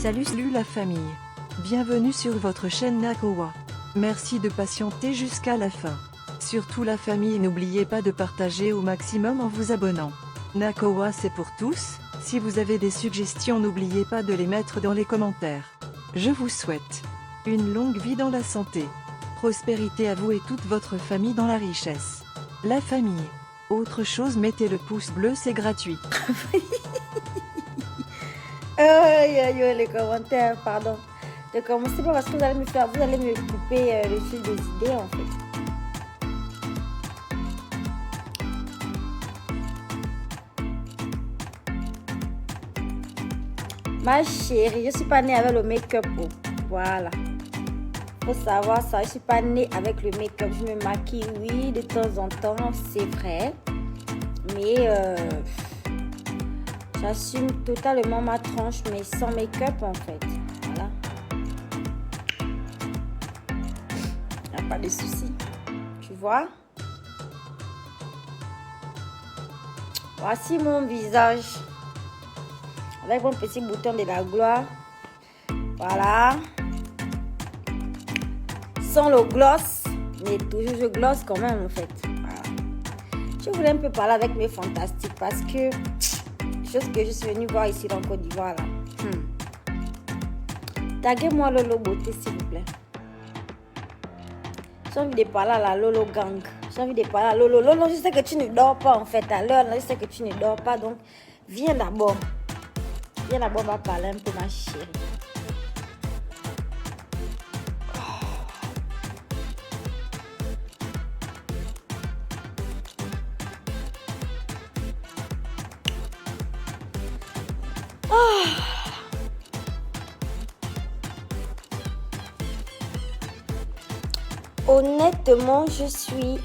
Salut la famille. Bienvenue sur votre chaîne Nakowa. Merci de patienter jusqu'à la fin. Surtout la famille, n'oubliez pas de partager au maximum en vous abonnant. Nakowa, c'est pour tous. Si vous avez des suggestions, n'oubliez pas de les mettre dans les commentaires. Je vous souhaite une longue vie dans la santé. Prospérité à vous et toute votre famille dans la richesse. La famille. Autre chose, mettez le pouce bleu, c'est gratuit. Les commentaires, pardon. Ne commencez pas parce que vous allez me couper le fil des idées en fait. Ma chérie, je suis pas née avec le make-up. Oh. Voilà. Faut savoir ça, je suis pas née avec le make-up. Je me maquille, oui, de temps en temps, c'est vrai. Mais j'assume totalement ma tranche, mais sans make-up en fait. Voilà. Y a pas de souci. Tu vois? Voici mon visage. Avec mon petit bouton de la gloire. Voilà. Sans le gloss. Mais toujours je gloss quand même en fait. Voilà. Je voulais un peu parler avec mes fantastiques parce que chose que je suis venue voir ici dans Côte d'Ivoire là. Taguez-moi Lolo Beauté s'il vous plaît. J'ai envie de parler à la Lolo Gang. J'ai envie de parler à Lolo. Lolo, je sais que tu ne dors pas en fait. À l'heure là, je sais que tu ne dors pas. Donc, viens d'abord. Viens d'abord, on va parler un peu ma chérie. Honnêtement, je suis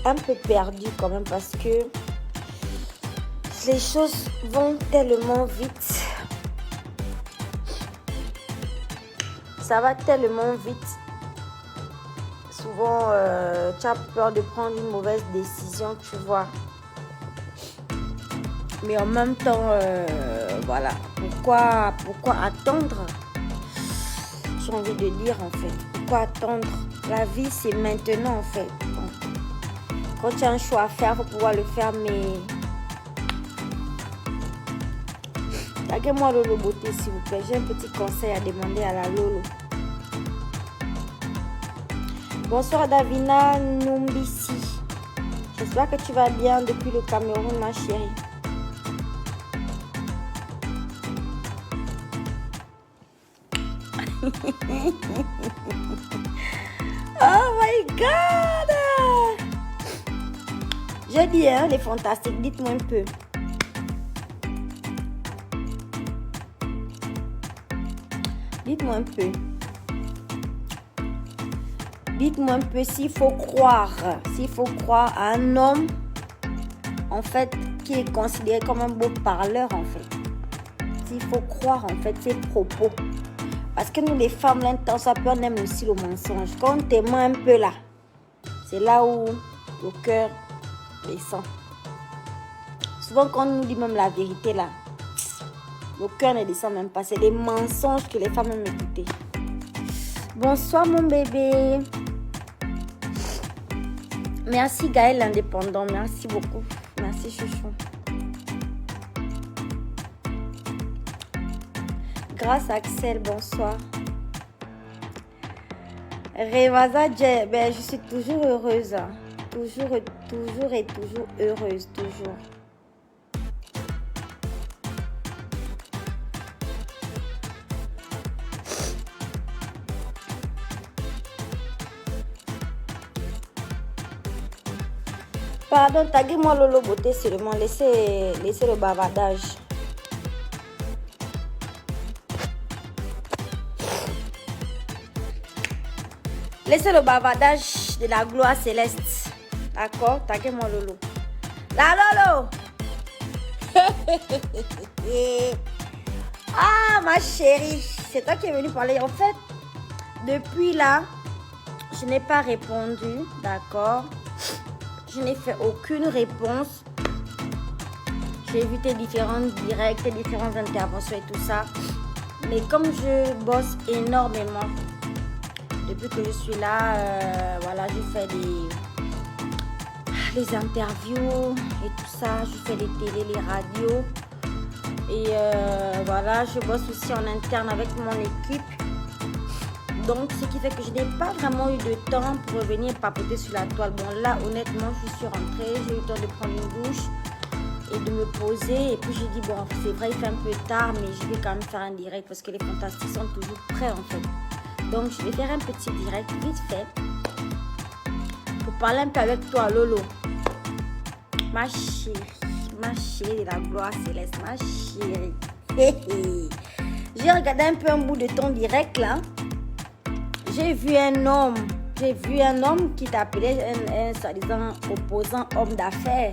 un peu perdue quand même parce que les choses vont tellement vite. Ça va tellement vite. Souvent, tu as peur de prendre une mauvaise décision, tu vois. Mais en même temps, voilà. Pourquoi attendre? J'ai envie de dire en fait. Pourquoi attendre? La vie, c'est maintenant en fait. Quand tu as un choix à faire, il faut pouvoir le faire, mais... Taguez-moi Lolo Beauté s'il vous plaît. J'ai un petit conseil à demander à la Lolo. Bonsoir Davina Numbisi. J'espère que tu vas bien depuis le Cameroun, ma chérie. Oh my God! Je dis, hein, les fantastiques, dites-moi un peu. Dites-moi un peu. Dites-moi un peu s'il faut croire à un homme, en fait, qui est considéré comme un beau parleur, en fait. S'il faut croire, en fait, ses propos. Parce que nous, les femmes, l'intention, on aime aussi le mensonge. Quand on témoigne un peu là, c'est là où le cœur descend. Souvent, quand on nous dit même la vérité là, le cœur ne descend même pas. C'est des mensonges que les femmes aiment écouter. Bonsoir mon bébé. Merci Gaël l'indépendant. Merci beaucoup. Merci chouchou. Grâce à Axel, bonsoir. Revaza, ben, je suis toujours heureuse. Hein. Toujours heureuse, toujours. Pardon, taguez-moi Lolo Beauté seulement. Laissez le bavardage. Laissez le bavardage de la gloire céleste. D'accord? Taguez-moi Lolo. La Lolo! Ah, ma chérie. C'est toi qui es venue parler. En fait, depuis là, je n'ai pas répondu. D'accord? Je n'ai fait aucune réponse. J'ai vu tes différentes directs, tes différentes interventions et tout ça. Mais comme je bosse énormément, depuis que je suis là, voilà, je fais les interviews et tout ça, je fais les télés, les radios. Et voilà, je bosse aussi en interne avec mon équipe. Donc, ce qui fait que je n'ai pas vraiment eu de temps pour revenir papoter sur la toile. Bon, là, honnêtement, je suis rentrée, j'ai eu le temps de prendre une douche et de me poser. Et puis, j'ai dit, bon, c'est vrai, il fait un peu tard, mais je vais quand même faire un direct parce que les fantastiques sont toujours prêts, en fait. Donc, je vais faire un petit direct vite fait pour parler un peu avec toi, Lolo. Ma chérie de la gloire céleste, ma chérie. J'ai regardé un peu un bout de ton direct, là. J'ai vu un homme qui t'appelait un soi-disant opposant homme d'affaires,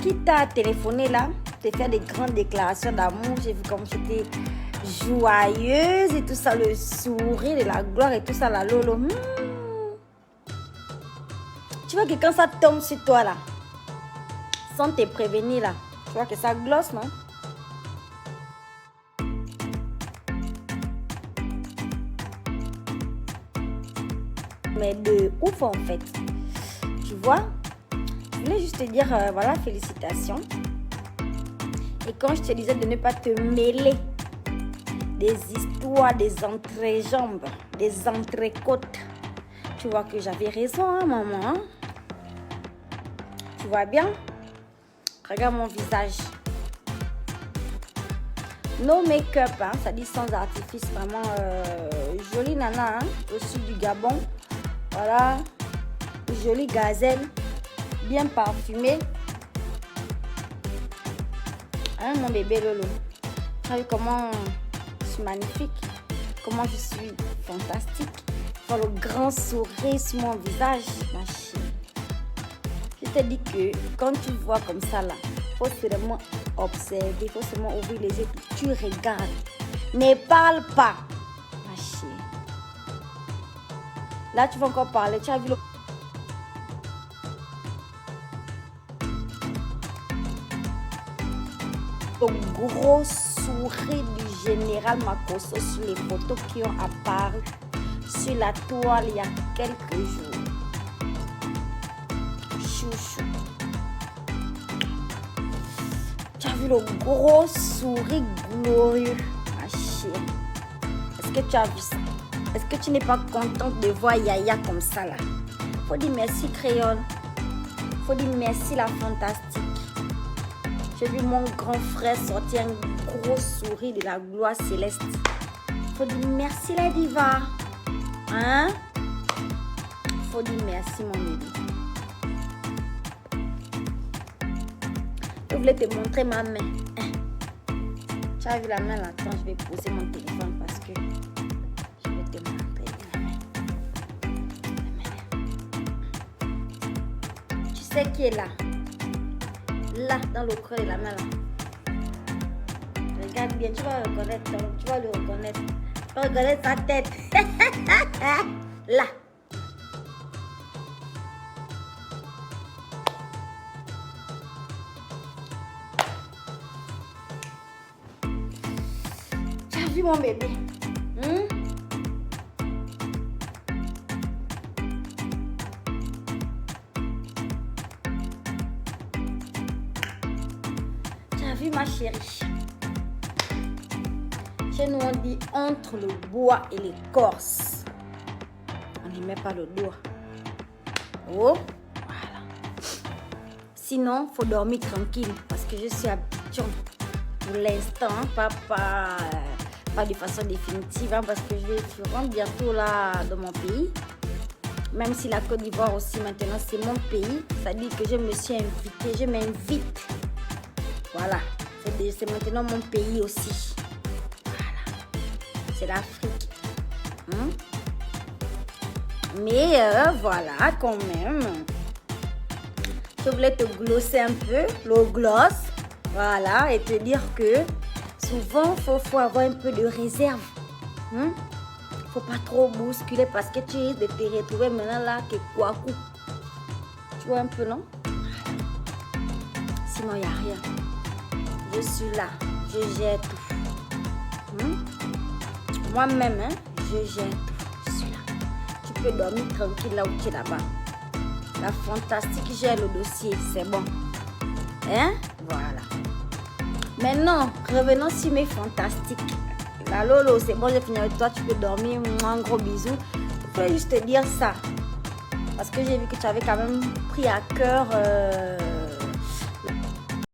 qui t'a téléphoné là, te faire des grandes déclarations d'amour. J'ai vu comme j'étais joyeuse et tout ça, le sourire de la gloire et tout ça, la Lolo. Tu vois que quand ça tombe sur toi là, sans te prévenir là, tu vois que ça glosse, non? Mais de ouf en fait. Tu vois, je voulais juste te dire, voilà, félicitations. Et quand je te disais de ne pas te mêler des histoires, des entrejambes, des entrecôtes, tu vois que j'avais raison, hein, maman. Hein? Tu vois bien? Regarde mon visage. No make-up, hein, ça dit sans artifice, vraiment jolie nana, hein, au sud du Gabon. Voilà, jolie gazelle, bien parfumée. Hein, mon bébé Lolo. Tu as vu comment je suis magnifique, comment je suis fantastique. Voilà le grand sourire sur mon visage, ma chérie. Je te dis que quand tu vois comme ça là, il faut seulement observer, il faut seulement ouvrir les yeux, tu regardes. Ne parle pas, ma chérie. Là, tu vas encore parler. Tu as vu le gros sourire du général Makosso sur les photos qui ont apparu sur la toile il y a quelques jours. Chouchou. Tu as vu le gros sourire glorieux, ma chérie. Est-ce que tu as vu ça? Est-ce que tu n'es pas contente de voir Yaya comme ça là? Faut dire merci créole. Faut dire merci la fantastique. J'ai vu mon grand frère sortir un gros sourire de la gloire céleste. Faut dire merci la diva. Hein? Faut dire merci mon bébé. Je voulais te montrer ma main. Tu as vu la main là? Attends, je vais poser mon téléphone parce que je vais te montrer la main. Tu sais qui est là? Là, dans le creux de la main là. Regarde bien, tu vas reconnaître, tu vas le reconnaître. Tu vas reconnaître sa tête. Là. Tu as vu mon bébé? Ma chérie, chez nous on dit entre le bois et l'écorce, on n'y met pas le doigt. Oh, voilà. Sinon, faut dormir tranquille parce que je suis à Abidjan pour l'instant, pas de façon définitive, hein, parce que je rentre bientôt là dans mon pays. Même si la Côte d'Ivoire aussi maintenant c'est mon pays, ça dit que je me suis invitée, je m'invite. Voilà. C'est maintenant mon pays aussi. Voilà. C'est l'Afrique. Mais voilà, quand même. Je voulais te glosser un peu, le gloss. Voilà, et te dire que souvent, il faut avoir un peu de réserve. Faut pas trop bousculer parce que tu risques de te retrouver maintenant là, que quoi coup. Tu vois un peu, non? Sinon, il n'y a rien. Je suis là, je gère tout. Moi-même, hein, je gère. Je suis là. Tu peux dormir tranquille là où tu es là-bas. La fantastique gère le dossier, c'est bon. Hein? Voilà. Maintenant, revenons sur mes fantastiques. La Lolo, c'est bon, j'ai fini avec toi, tu peux dormir. Un gros bisou. Je voulais juste te dire ça. Parce que j'ai vu que tu avais quand même pris à cœur